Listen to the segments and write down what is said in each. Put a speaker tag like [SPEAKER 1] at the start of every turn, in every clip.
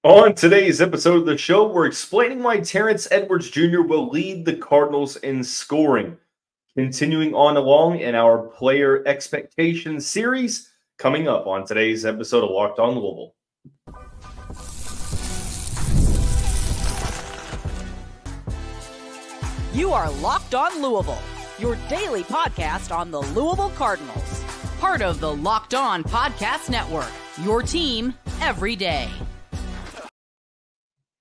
[SPEAKER 1] On today's episode of the show, we're explaining why Terrence Edwards Jr. will lead the Cardinals in scoring. Continuing on along in our player expectations series, coming up on today's episode of Locked On Louisville.
[SPEAKER 2] You are Locked On Louisville, your daily podcast on the Louisville Cardinals. Part of the Locked On Podcast Network, your team every day.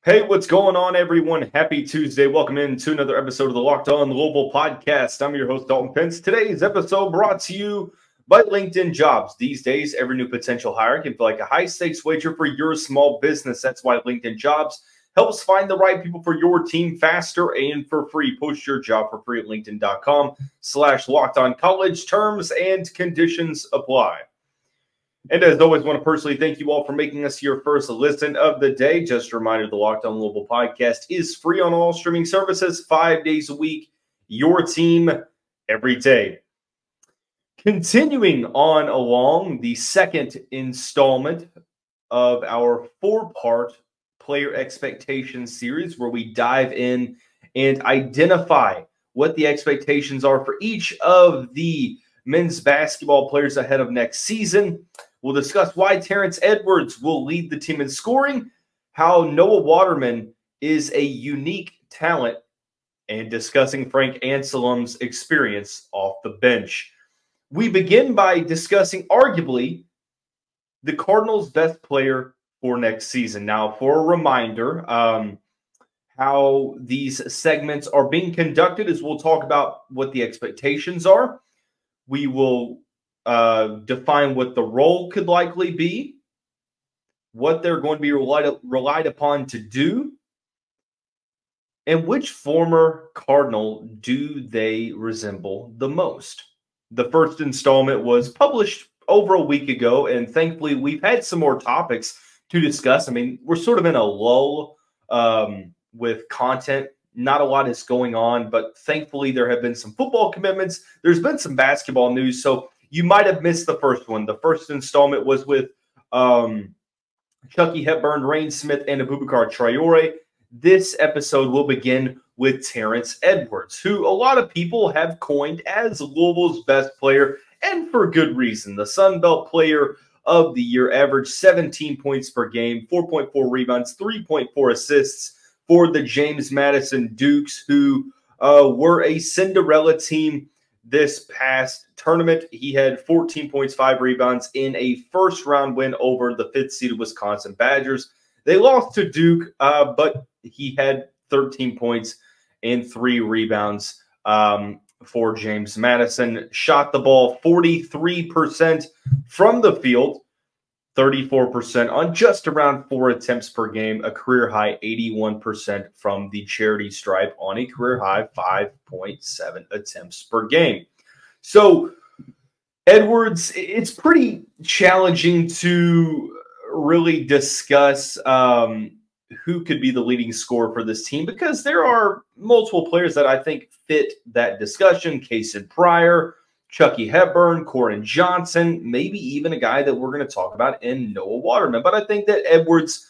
[SPEAKER 1] Hey, what's going on, everyone? Happy Tuesday. Welcome into another episode of the Locked On Louisville podcast. I'm your host, Dalton Pence. Today's episode brought to you by LinkedIn Jobs. These days, every new potential hire can feel like a high-stakes wager for your small business. That's why LinkedIn Jobs helps find the right people for your team faster and for free. Post your job for free at linkedin.com/lockedoncollege. Terms and conditions apply. And as always, I want to personally thank you all for making us your first listen of the day. Just a reminder, the Locked On Louisville podcast is free on all streaming services 5 days a week. Your team every day. Continuing on along the second installment of our four-part player expectations series, where we dive in and identify what the expectations are for each of the men's basketball players ahead of next season. We'll discuss why Terrence Edwards will lead the team in scoring, how Noah Waterman is a unique talent, and discussing Frank Anselem's experience off the bench. We begin by discussing arguably the Cardinals' best player for next season. Now, for a reminder, how these segments are being conducted is we'll talk about what the expectations are. We will define what the role could likely be, what they're going to be relied upon to do, and which former Cardinal do they resemble the most. The first installment was published over a week ago, and thankfully we've had some more topics to discuss. I mean, we're sort of in a lull with content. Not a lot is going on, but thankfully there have been some football commitments. There's been some basketball news, so you might have missed the first one. The first installment was with Chucky Hepburn, Rain Smith, and Abubakar Traore. This episode will begin with Terrence Edwards, who a lot of people have coined as Louisville's best player, and for good reason. The Sun Belt Player of the Year averaged 17 points per game, 4.4 rebounds, 3.4 assists for the James Madison Dukes, who were a Cinderella team this past tournament. He had 14 points, 5 rebounds in a first-round win over the 5th-seeded Wisconsin Badgers. They lost to Duke, but he had 13 points and 3 rebounds for James Madison. Shot the ball 43% from the field, 34% on just around 4 attempts per game, a career-high 81% from the charity stripe on a career-high 5.7 attempts per game. So, Edwards, it's pretty challenging to really discuss who could be the leading scorer for this team because there are multiple players that I think fit that discussion. Kason Pryor, Chucky Hepburn, Corin Johnson, maybe even a guy that we're going to talk about in Noah Waterman. But I think that Edwards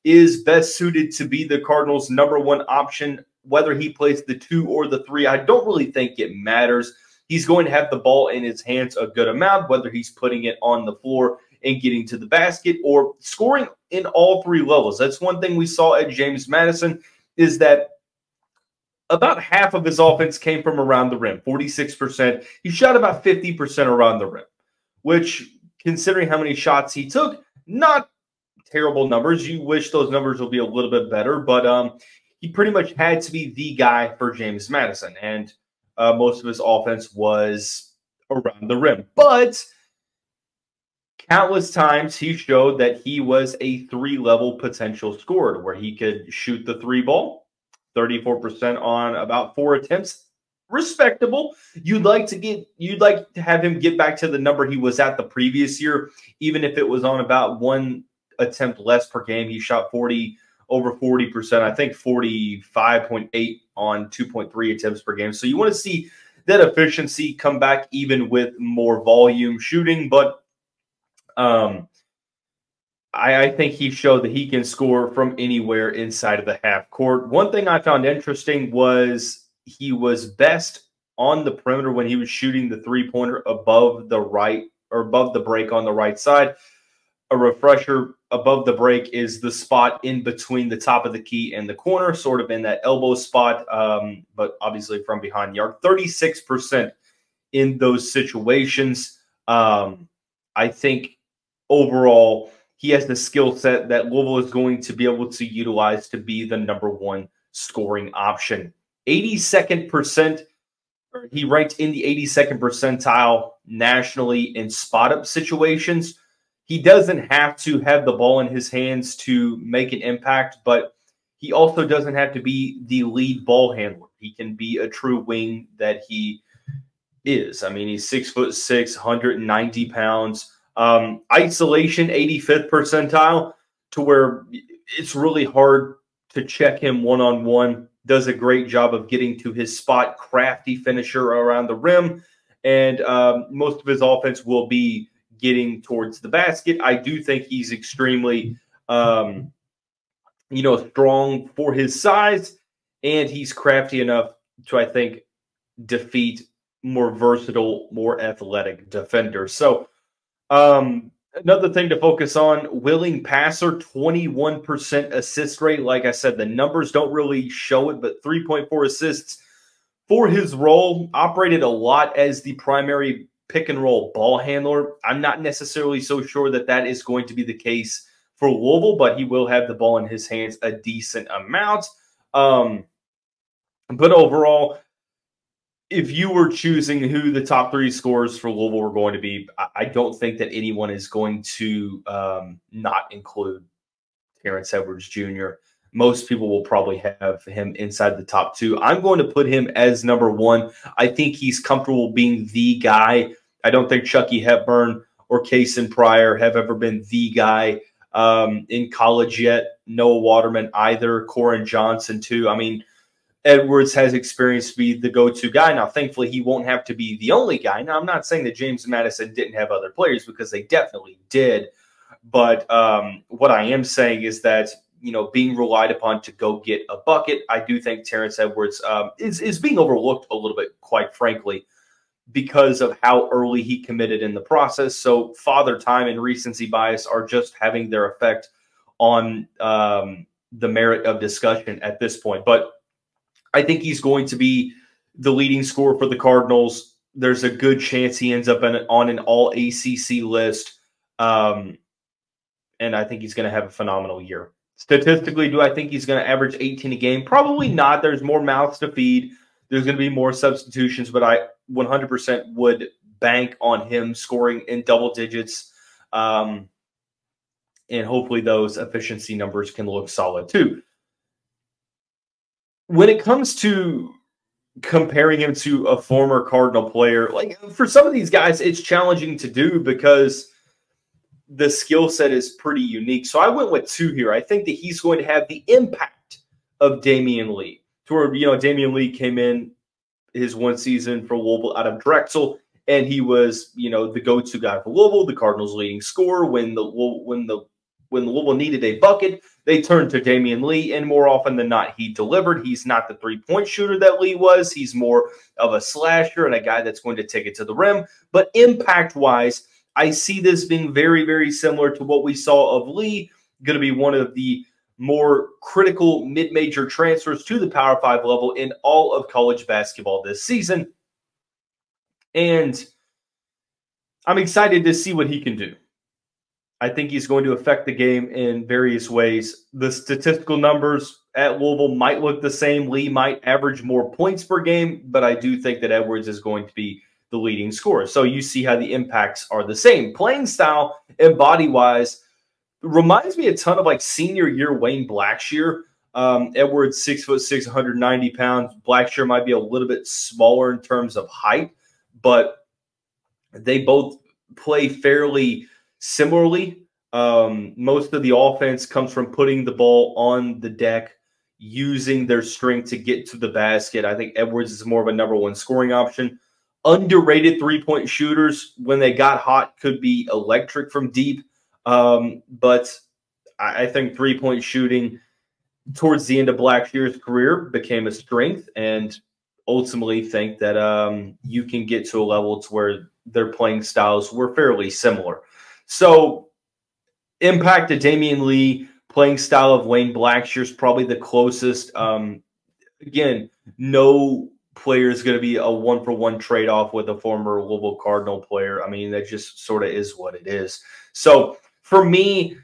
[SPEAKER 1] is best suited to be the Cardinals' number one option, whether he plays the 2 or the 3. I don't really think it matters. He's going to have the ball in his hands a good amount, whether he's putting it on the floor and getting to the basket or scoring in all 3 levels. That's one thing we saw at James Madison is that about half of his offense came from around the rim, 46%. He shot about 50% around the rim, which, considering how many shots he took, not terrible numbers. You wish those numbers would be a little bit better, but he pretty much had to be the guy for James Madison, and most of his offense was around the rim. But countless times he showed that he was a 3-level potential scorer where he could shoot the 3 ball, 34% on about 4 attempts. Respectable. You'd like to have him get back to the number he was at the previous year, even if it was on about 1 attempt less per game. He shot over 40%, I think 45.8 on 2.3 attempts per game. So you want to see that efficiency come back even with more volume shooting. But I think he showed that he can score from anywhere inside of the half court. One thing I found interesting was he was best on the perimeter when he was shooting the three-pointer above the right or above the break on the right side. A refresher, above the break is the spot in between the top of the key and the corner, sort of in that elbow spot, but obviously from behind the arc. 36% in those situations. I think overall he has the skill set that Louisville is going to be able to utilize to be the #1 scoring option. 82nd percent. He ranked in the 82nd percentile nationally in spot-up situations. He doesn't have to have the ball in his hands to make an impact, but he also doesn't have to be the lead ball handler. He can be a true wing that he is. I mean, he's 6'6", 190 pounds. Isolation, 85th percentile, to where it's really hard to check him one-on-one. Does a great job of getting to his spot, crafty finisher around the rim, and most of his offense will be getting towards the basket. I do think he's extremely, strong for his size, and he's crafty enough to, I think, defeat more versatile, more athletic defenders. So another thing to focus on, willing passer, 21% assist rate. Like I said, the numbers don't really show it, but 3.4 assists for his role. Operated a lot as the primary pick-and-roll ball handler. I'm not necessarily so sure that that is going to be the case for Louisville, but he will have the ball in his hands a decent amount. But overall, if you were choosing who the top 3 scorers for Louisville were going to be, I don't think that anyone is going to not include Terrence Edwards Jr. Most people will probably have him inside the top 2. I'm going to put him as #1. I think he's comfortable being the guy. I don't think Chucky Hepburn or Kason Pryor have ever been the guy in college yet. Noah Waterman either. Corin Johnson too. I mean, Edwards has experience to be the go-to guy. Now, thankfully, he won't have to be the only guy. Now, I'm not saying that James Madison didn't have other players, because they definitely did. But what I am saying is that, being relied upon to go get a bucket, I do think Terrence Edwards is being overlooked a little bit, quite frankly, because of how early he committed in the process. So father time and recency bias are just having their effect on the merit of discussion at this point. But I think he's going to be the leading scorer for the Cardinals. There's a good chance he ends up on an all-ACC list, and I think he's going to have a phenomenal year. Statistically, do I think he's going to average 18 a game? Probably not. There's more mouths to feed. There's going to be more substitutions, but I 100% would bank on him scoring in double digits, and hopefully those efficiency numbers can look solid too. When it comes to comparing him to a former Cardinal player, like for some of these guys, it's challenging to do because the skill set is pretty unique. So I went with 2 here. I think that he's going to have the impact of Damian Lee. To where, Damian Lee came in his one season for Louisville out of Drexel, and he was, the go-to guy for Louisville, the Cardinals' leading scorer. When Louisville needed a bucket, they turned to Damian Lee, and more often than not, he delivered. He's not the three-point shooter that Lee was. He's more of a slasher and a guy that's going to take it to the rim. But impact-wise, I see this being very, very similar to what we saw of Lee. Going to be one of the more critical mid-major transfers to the Power 5 level in all of college basketball this season. And I'm excited to see what he can do. I think he's going to affect the game in various ways. The statistical numbers at Louisville might look the same. Lee might average more points per game, but I do think that Edwards is going to be the leading scorer. So you see how the impacts are the same. Playing style and body-wise reminds me a ton of like senior year Wayne Blackshear. Edwards, 6'6", 190 pounds. Blackshear might be a little bit smaller in terms of height, but they both play fairly similarly. Most of the offense comes from putting the ball on the deck, using their strength to get to the basket. I think Edwards is more of a #1 scoring option. Underrated three-point shooters, when they got hot, could be electric from deep. But I think three-point shooting towards the end of Blackshear's career became a strength, and ultimately think that you can get to a level to where their playing styles were fairly similar. So impact to Damian Lee, playing style of Wayne Blackshear is probably the closest. Again, no player is going to be a one-for-one trade-off with a former Louisville Cardinal player. I mean, that just sort of is what it is. So for me,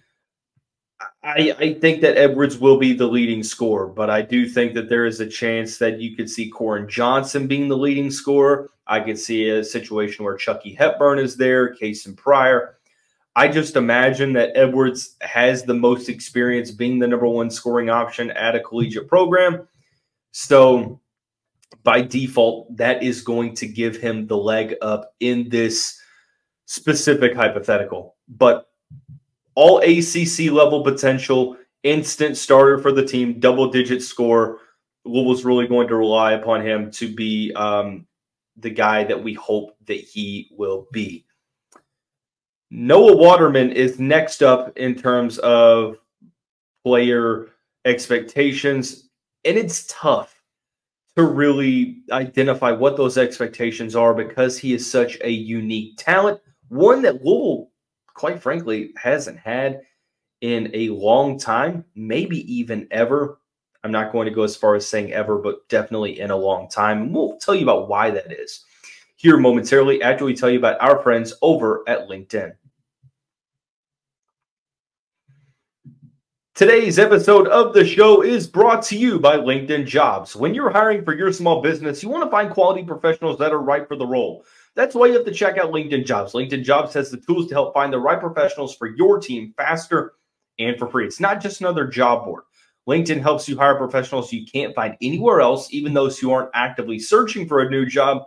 [SPEAKER 1] I think that Edwards will be the leading scorer, but I do think that there is a chance that you could see Corin Johnson being the leading scorer. I could see a situation where Chucky Hepburn is there, Cason Pryor. I just imagine that Edwards has the most experience being the number one scoring option at a collegiate program. So by default, that is going to give him the leg up in this specific hypothetical. But all ACC level potential, instant starter for the team, double-digit score. Louisville's really going to rely upon him to be the guy that we hope that he will be. Noah Waterman is next up in terms of player expectations, and it's tough to really identify what those expectations are because he is such a unique talent, one that Louisville, quite frankly, hasn't had in a long time, maybe even ever. I'm not going to go as far as saying ever, but definitely in a long time. And we'll tell you about why that is here momentarily after we tell you about our friends over at LinkedIn. Today's episode of the show is brought to you by LinkedIn Jobs. When you're hiring for your small business, you want to find quality professionals that are right for the role. That's why you have to check out LinkedIn Jobs. LinkedIn Jobs has the tools to help find the right professionals for your team faster and for free. It's not just another job board. LinkedIn helps you hire professionals you can't find anywhere else, even those who aren't actively searching for a new job,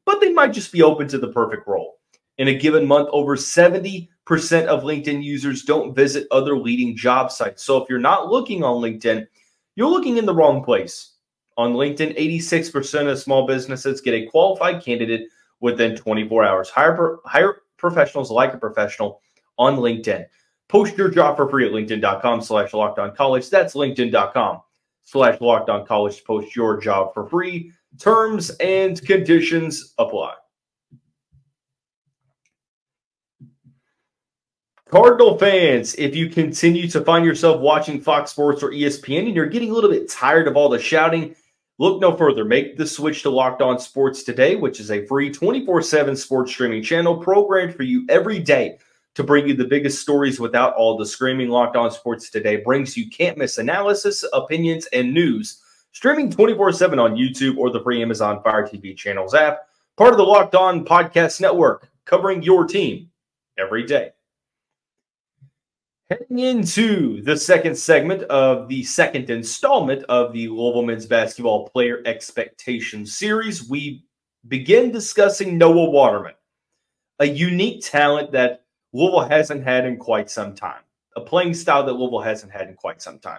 [SPEAKER 1] but they might just be open to the perfect role. In a given month, over 70% of LinkedIn users don't visit other leading job sites. So if you're not looking on LinkedIn, you're looking in the wrong place. On LinkedIn, 86% of small businesses get a qualified candidate within 24 hours. Hire professionals like a professional on LinkedIn. Post your job for free at linkedin.com/lockedoncollege. That's linkedin.com/lockedoncollege to post your job for free. Terms and conditions apply. Cardinal fans, if you continue to find yourself watching Fox Sports or ESPN and you're getting a little bit tired of all the shouting, look no further. Make the switch to Locked On Sports today, which is a free 24/7 sports streaming channel programmed for you every day to bring you the biggest stories without all the screaming. Locked On Sports today brings you can't-miss analysis, opinions, and news. Streaming 24/7 on YouTube or the free Amazon Fire TV channels app. Part of the Locked On Podcast Network, covering your team every day. Heading into the second segment of the second installment of the Louisville Men's Basketball Player Expectation Series, we begin discussing Noah Waterman, a unique talent that Louisville hasn't had in quite some time, a playing style that Louisville hasn't had in quite some time.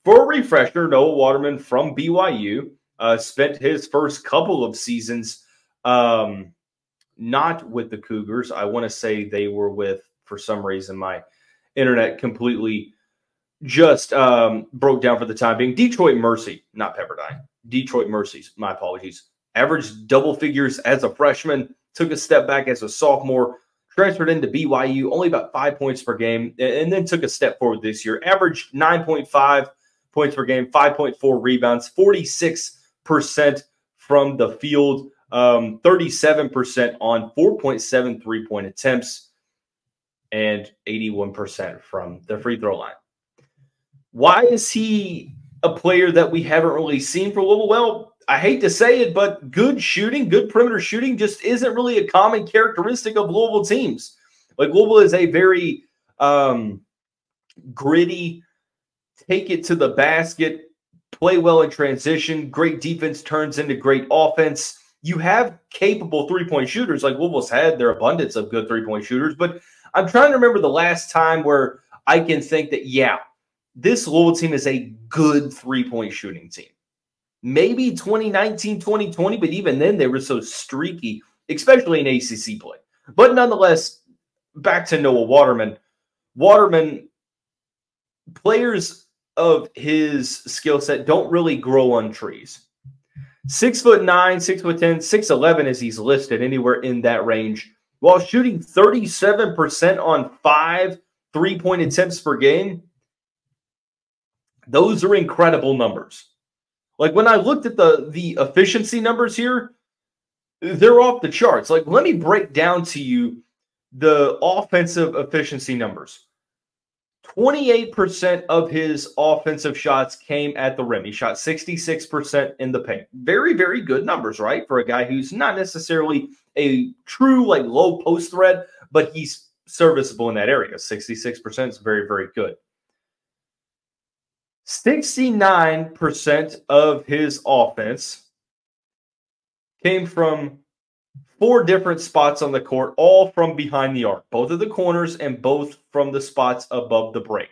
[SPEAKER 1] For a refresher, Noah Waterman from BYU spent his first couple of seasons not with the Cougars. I want to say they were with, for some reason, my internet completely just broke down for the time being. Detroit Mercy, not Pepperdine. Detroit Mercy's, my apologies. Averaged double figures as a freshman, took a step back as a sophomore, transferred into BYU, only about 5 points per game, and then took a step forward this year. Averaged 9.5 points per game, 5.4 rebounds, 46% from the field, 37% on 4.7 three-point attempts, and 81% from the free throw line. Why is he a player that we haven't really seen for Louisville? Well, I hate to say it, but good shooting, good perimeter shooting just isn't really a common characteristic of Louisville teams. Like, Louisville is a very gritty, take it to the basket, play well in transition, great defense turns into great offense. You have capable three-point shooters, like Louisville's had their abundance of good three-point shooters, but I'm trying to remember the last time where I can think that, yeah, this Louisville team is a good three-point shooting team. Maybe 2019, 2020, but even then they were so streaky, especially in ACC play. But nonetheless, back to Noah Waterman. Waterman players of his skill set don't really grow on trees. 6'9", 6'10", 6'11", as he's listed, anywhere in that range, while shooting 37% on 5 3-point attempts per game. Those are incredible numbers. Like, when I looked at the efficiency numbers here, they're off the charts. Like, let me break down to you the offensive efficiency numbers. 28% of his offensive shots came at the rim. He shot 66% in the paint. Very, very good numbers, right? For a guy who's not necessarily a true, like, low post threat, but he's serviceable in that area. 66% is very, very good. 69% of his offense came from 4 different spots on the court, all from behind the arc, both of the corners and both from the spots above the break.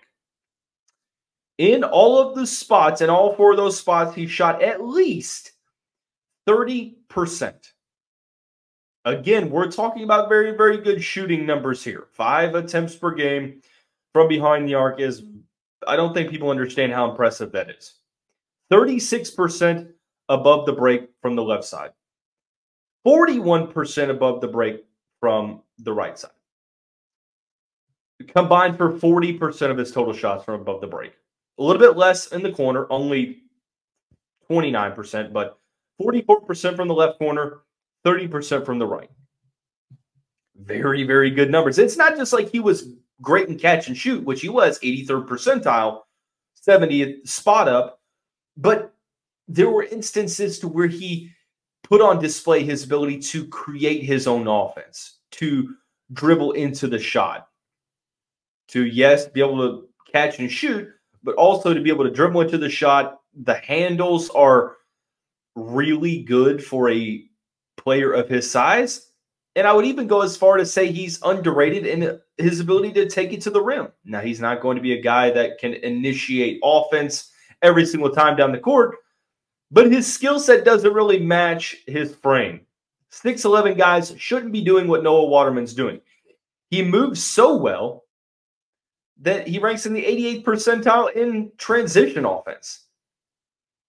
[SPEAKER 1] In all of the spots, and all 4 of those spots, he shot at least 30%. Again, we're talking about very, very good shooting numbers here. 5 attempts per game from behind the arc is, I don't think people understand how impressive that is. 36% above the break from the left side. 41% above the break from the right side. Combined for 40% of his total shots from above the break. A little bit less in the corner, only 29%, but 44% from the left corner, 30% from the right. Very, very good numbers. It's not just like he was great in catch and shoot, which he was, 83rd percentile, 70th spot up, but there were instances to where he put on display his ability to create his own offense, to dribble into the shot, to, yes, be able to catch and shoot, but also to be able to dribble into the shot. The handles are really good for a player of his size. And I would even go as far to say he's underrated in his ability to take it to the rim. Now, he's not going to be a guy that can initiate offense every single time down the court, but his skill set doesn't really match his frame. 6'11" guys shouldn't be doing what Noah Waterman's doing. He moves so well that he ranks in the 88th percentile in transition offense.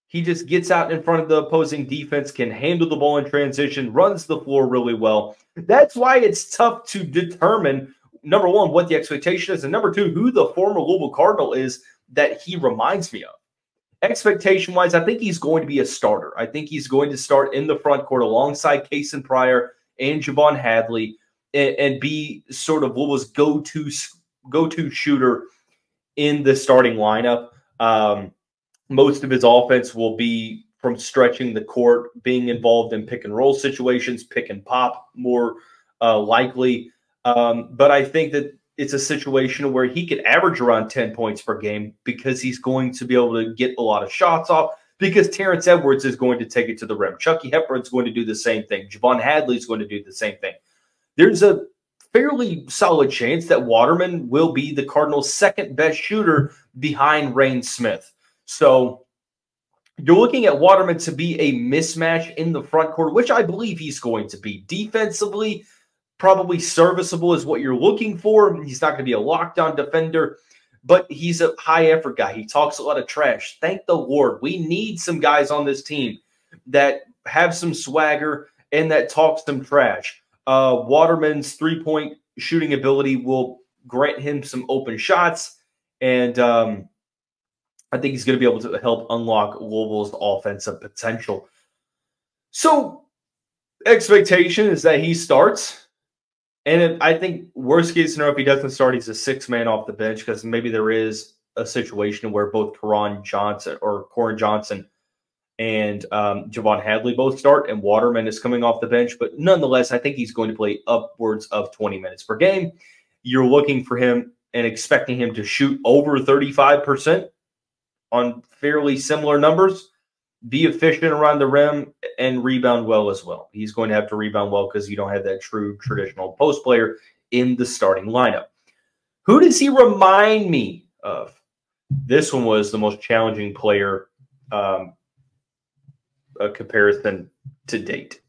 [SPEAKER 1] He just gets out in front of the opposing defense, can handle the ball in transition, runs the floor really well. That's why it's tough to determine, number one, what the expectation is, and number two, who the former Louisville Cardinal is that he reminds me of. Expectation-wise, I think he's going to be a starter. I think he's going to start in the front court alongside Cason Pryor and Javon Hadley and be sort of Louisville's go-to shooter in the starting lineup. Most of his offense will be from stretching the court, being involved in pick-and-roll situations, pick and pop more likely. But I think that it's a situation where he could average around 10 points per game because he's going to be able to get a lot of shots off, because Terrence Edwards is going to take it to the rim. Chucky Hepburn's going to do the same thing. Javon Hadley's going to do the same thing. There's a fairly solid chance that Waterman will be the Cardinals' second-best shooter behind Rain Smith. So you're looking at Waterman to be a mismatch in the front court, which I believe he's going to be. Defensively, probably serviceable is what you're looking for. He's not going to be a lockdown defender, but he's a high-effort guy. He talks a lot of trash. Thank the Lord. We need some guys on this team that have some swagger and that talk some trash. Waterman's three-point shooting ability will grant him some open shots, and I think he's going to be able to help unlock Louisville's offensive potential. So, expectation is that he starts. And I think worst case scenario, if he doesn't start, he's a 6-man off the bench, because maybe there is a situation where both Koran Johnson and Javon Hadley both start, and Waterman is coming off the bench. But nonetheless, I think he's going to play upwards of 20 minutes per game. You're looking for him and expecting him to shoot over 35% on fairly similar numbers, be efficient around the rim, and rebound well as well. He's going to have to rebound well because you don't have that true traditional post player in the starting lineup. Who does he remind me of? This one was the most challenging player comparison to date.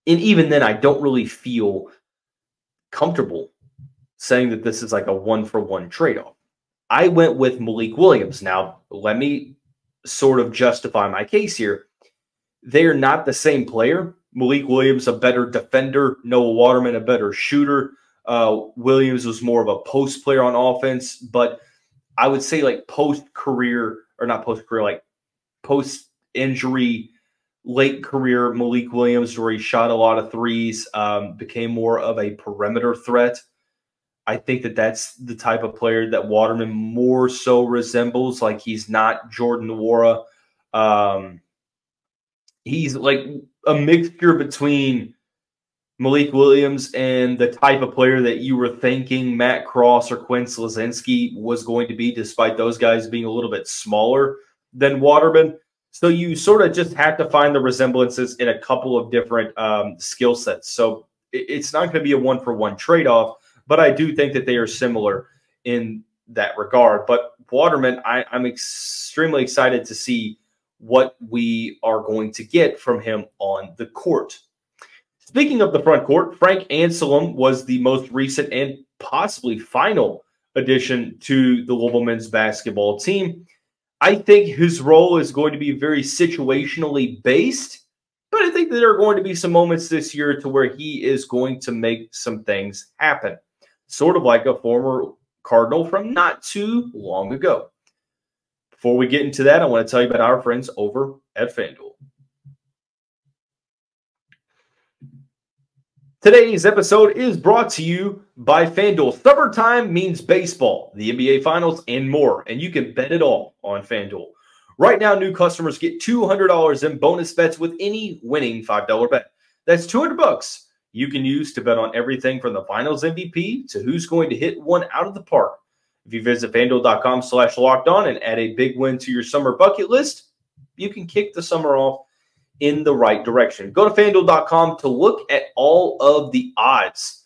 [SPEAKER 1] And even then, I don't really feel comfortable saying that this is like a one-for-one trade-off. I went with Malik Williams. Now, let me sort of justify my case here. They are not the same player. Malik Williams, a better defender. Noah Waterman, a better shooter. Williams was more of a post player on offense, but I would say like post-career, or not post-career, like post-injury, late career Malik Williams, where he shot a lot of threes, became more of a perimeter threat. I think that that's the type of player that Waterman more so resembles. Like, he's not Jordan Nwora. He's like a mixture between Malik Williams and the type of player that you were thinking Matt Cross or Quinn Slazinski was going to be, despite those guys being a little bit smaller than Waterman. So you sort of just have to find the resemblances in a couple of different skill sets. So it's not going to be a one-for-one trade-off, but I do think that they are similar in that regard. But Waterman, I'm extremely excited to see what we are going to get from him on the court. Speaking of the front court, Frank Anselem was the most recent and possibly final addition to the Louisville men's basketball team. I think his role is going to be very situationally based, but I think that there are going to be some moments this year to where he is going to make some things happen, sort of like a former Cardinal from not too long ago. Before we get into that, I want to tell you about our friends over at FanDuel. Today's episode is brought to you by FanDuel. Summertime means baseball, the NBA Finals, and more, and you can bet it all on FanDuel. Right now, new customers get $200 in bonus bets with any winning $5 bet. That's $200 you can use to bet on everything from the Finals MVP to who's going to hit one out of the park. If you visit FanDuel.com/lockedon and add a big win to your summer bucket list, you can kick the summer off in the right direction. Go to FanDuel.com to look at all of the odds.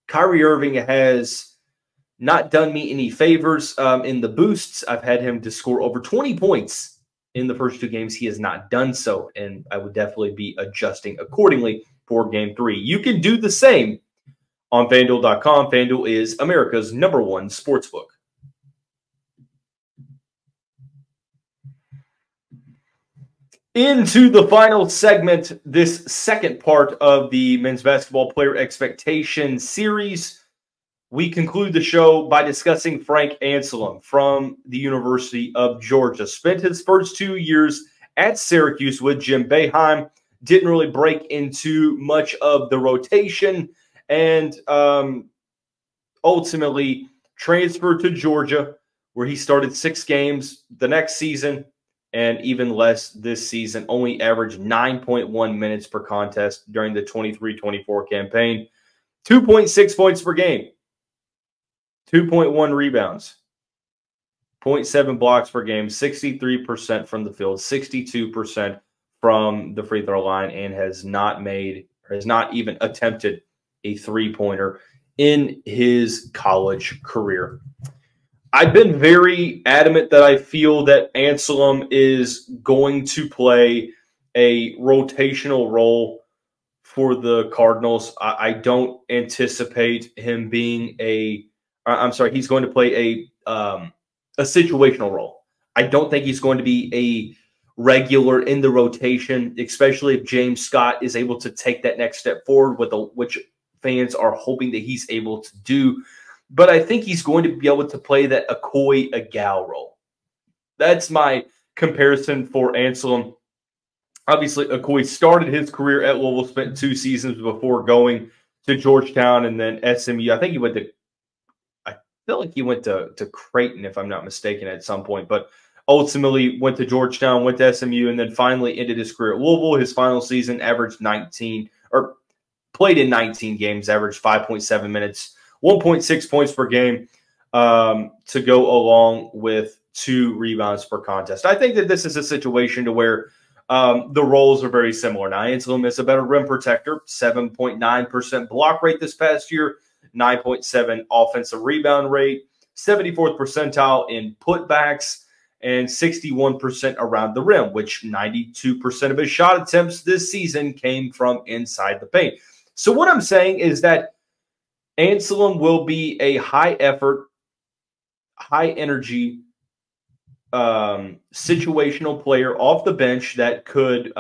[SPEAKER 1] Kyrie Irving has not done me any favors in the boosts. I've had him to score over 20 points in the first two games. He has not done so, and I would definitely be adjusting accordingly for Game 3. You can do the same on FanDuel.com. FanDuel is America's #1 sportsbook. Into the final segment, this second part of the men's basketball player expectation series, we conclude the show by discussing Frank Anselem from the University of Georgia. Spent his first 2 years at Syracuse with Jim Boeheim, didn't really break into much of the rotation, and ultimately transferred to Georgia, where he started 6 games the next season, and even less this season, only averaged 9.1 minutes per contest during the 23-24 campaign, 2.6 points per game, 2.1 rebounds, 0.7 blocks per game, 63% from the field, 62% from the free throw line, and has not even attempted a three-pointer in his college career. I've been very adamant that I feel that Anselem is going to play a rotational role for the Cardinals. I don't anticipate him being he's going to play a situational role. I don't think he's going to be a regular in the rotation, especially if James Scott is able to take that next step forward, which fans are hoping that he's able to do. But I think he's going to be able to play that Okoye-Agal role. That's my comparison for Anselem. Obviously, Okoye started his career at Louisville, spent 2 seasons before going to Georgetown and then SMU. I feel like he went to Creighton, if I'm not mistaken, at some point. But ultimately went to Georgetown, went to SMU, and then finally ended his career at Louisville. His final season played in 19 games, averaged 5.7 minutes. 1.6 points per game to go along with 2 rebounds per contest. I think that this is a situation to where the roles are very similar. Now, Anselem is a better rim protector, 7.9% block rate this past year, 9.7 offensive rebound rate, 74th percentile in putbacks, and 61% around the rim, which 92% of his shot attempts this season came from inside the paint. So what I'm saying is that Anselem will be a high-effort, high energy, situational player off the bench that could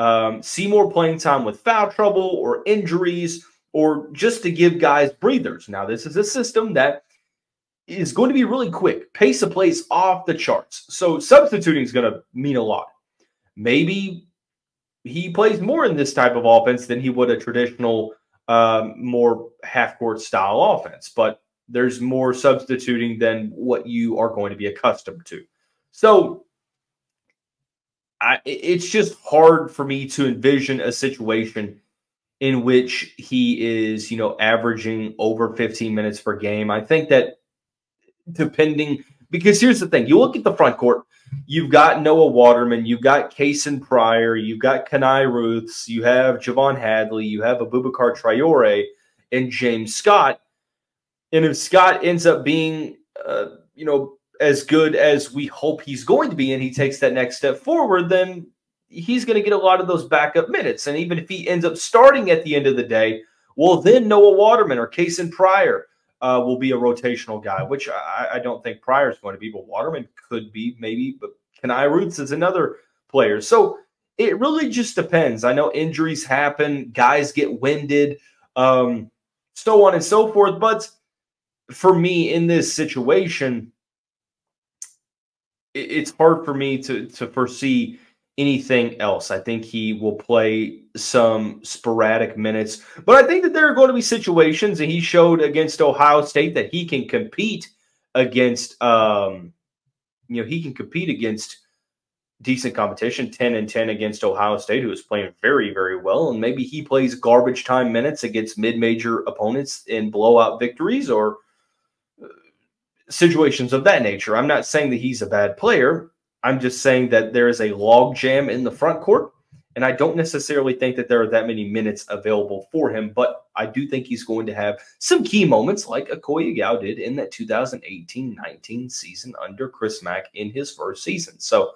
[SPEAKER 1] see more playing time with foul trouble or injuries, or just to give guys breathers. Now, this is a system that is going to be really quick. Pace of play is off the charts. So substituting is going to mean a lot. Maybe he plays more in this type of offense than he would a traditional, more half-court style offense. But there's more substituting than what you are going to be accustomed to. So it's just hard for me to envision a situation in which he is, averaging over 15 minutes per game. I think that because here's the thing, you look at the front court, you've got Noah Waterman, you've got Kason Pryor, you've got Kenai Ruths, you have Javon Hadley, you have Abubakar Traore, and James Scott. And if Scott ends up being, as good as we hope he's going to be, and he takes that next step forward, then he's going to get a lot of those backup minutes. And even if he ends up starting at the end of the day, well, then Noah Waterman or Kason Pryor will be a rotational guy, which I don't think Pryor is going to be, but Waterman could be maybe. But Kenai Ruths is another player. So it really just depends. I know injuries happen, guys get winded, so on and so forth. But for me in this situation, it's hard for me to foresee anything else. I think he will play some sporadic minutes, but I think that there are going to be situations, and he showed against Ohio State that he can compete against, he can compete against decent competition, 10-10 against Ohio State, who is playing very, very well. And maybe he plays garbage time minutes against mid-major opponents in blowout victories or situations of that nature. I'm not saying that he's a bad player. I'm just saying that there is a log jam in the front court, and I don't necessarily think that there are that many minutes available for him, but I do think he's going to have some key moments like Okoye Gao did in that 2018-19 season under Chris Mack in his first season. So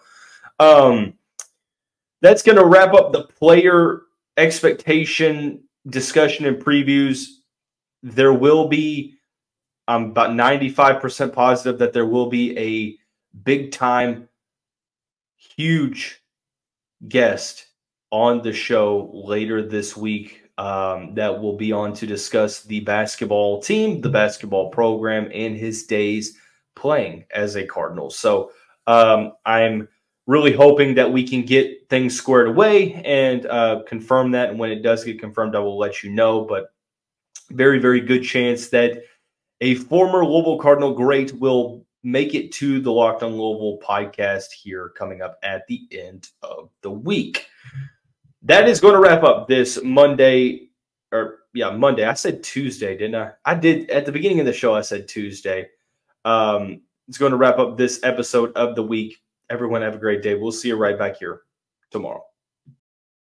[SPEAKER 1] that's going to wrap up the player expectation discussion and previews. There will be, I'm about 95% positive that there will be a big-time, huge guest on the show later this week that will be on to discuss the basketball team, the basketball program, and his days playing as a Cardinal. So I'm really hoping that we can get things squared away and confirm that. And when it does get confirmed, I will let you know. But very, very good chance that a former Louisville Cardinal great will make it to the Locked on Louisville podcast here coming up at the end of the week. That is going to wrap up this Monday, Monday. I said Tuesday, didn't I? I did at the beginning of the show. I said Tuesday. It's going to wrap up this episode of the week. Everyone have a great day. We'll see you right back here tomorrow.